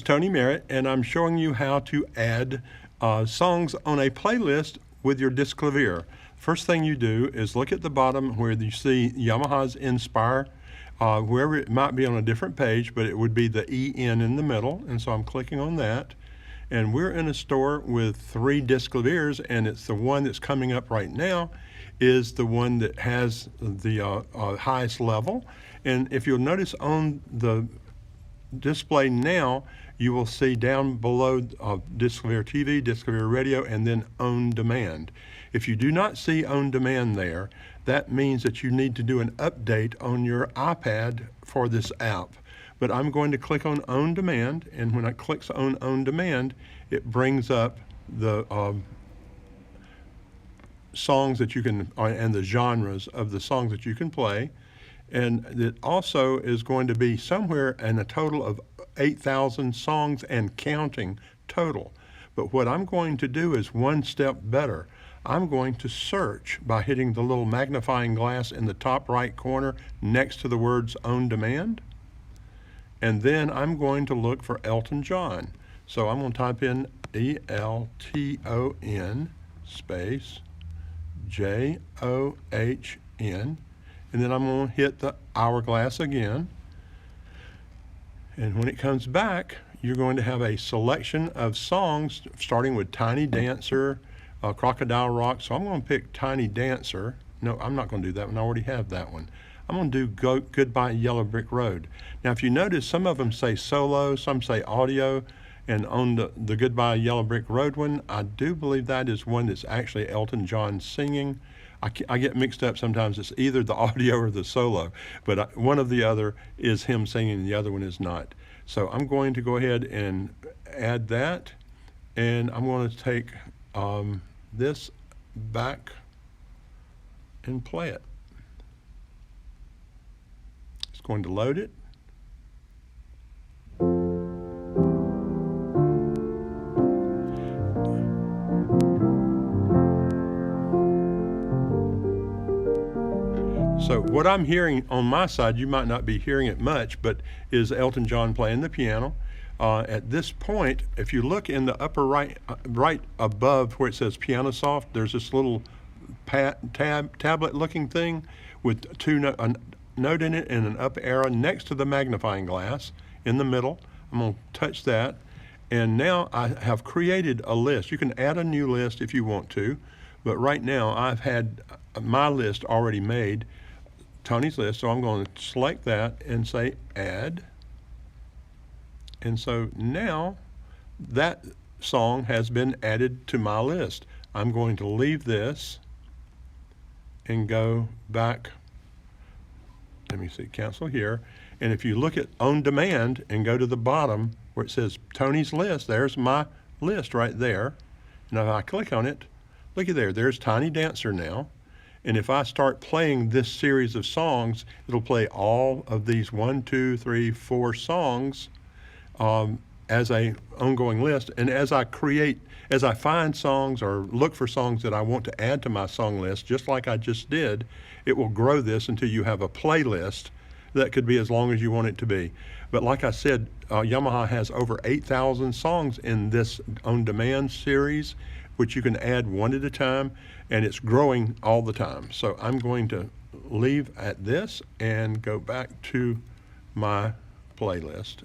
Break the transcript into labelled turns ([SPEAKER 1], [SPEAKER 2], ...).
[SPEAKER 1] Tony Merritt, and I'm showing you how to add songs on a playlist with your Disklavier. First thing you do is look at the bottom where you see Yamaha's Enspire. Wherever it might be on a different page, but it would be the EN in the middle, and so I'm clicking on that. And we're in a store with 3 Disklaviers, and it's the one that's coming up right now is the one that has the highest level. And if you'll notice on the display now, you will see down below Disklavier TV, Disklavier Radio, and then On Demand. If you do not see On Demand there, that means that you need to do an update on your iPad for this app. But I'm going to click on Demand, and when I click on Demand, it brings up the songs that you can, and the genres of the songs that you can play. And it also is going to be somewhere in a total of 8,000 songs and counting total. But what I'm going to do is one step better. I'm going to search by hitting the little magnifying glass in the top right corner next to the words On Demand. And then I'm going to look for Elton John. So I'm going to type in ELTON space JOHN. And then I'm going to hit the hourglass again. And when it comes back, you're going to have a selection of songs starting with Tiny Dancer, Crocodile Rock. So I'm going to pick Tiny Dancer. No, I'm not going to do that one. I already have that one. I'm going to do Goodbye Yellow Brick Road. Now, if you notice, some of them say solo, some say audio. And on the Goodbye Yellow Brick Road one, I do believe that is one that's actually Elton John singing. I get mixed up sometimes. It's either the audio or the solo, but one of the other is him singing and the other one is not. So I'm going to go ahead and add that, and I'm going to take this back and play it. It's going to load it. So what I'm hearing on my side, you might not be hearing it much, but is Elton John playing the piano. At this point, if you look in the upper right above where it says Piano Soft, there's this little tablet-looking thing with a note in it and an up arrow next to the magnifying glass in the middle. I'm going to touch that, and now I have created a list. You can add a new list if you want to, but right now I've had my list already made, Tony's list, so I'm going to select that and say add. And so now that song has been added to my list. I'm going to leave this and go back. Let me see, cancel here. And if you look at On Demand and go to the bottom where it says Tony's list, there's my list right there. Now if I click on it, looky there, there's Tiny Dancer now. And if I start playing this series of songs, it'll play all of these 1, 2, 3, 4 songs as a ongoing list. And as I find songs or look for songs that I want to add to my song list, just like I just did, it will grow this until you have a playlist that could be as long as you want it to be. But like I said, Yamaha has over 8,000 songs in this On Demand series, which you can add one at a time, and it's growing all the time. So I'm going to leave at this and go back to my playlist.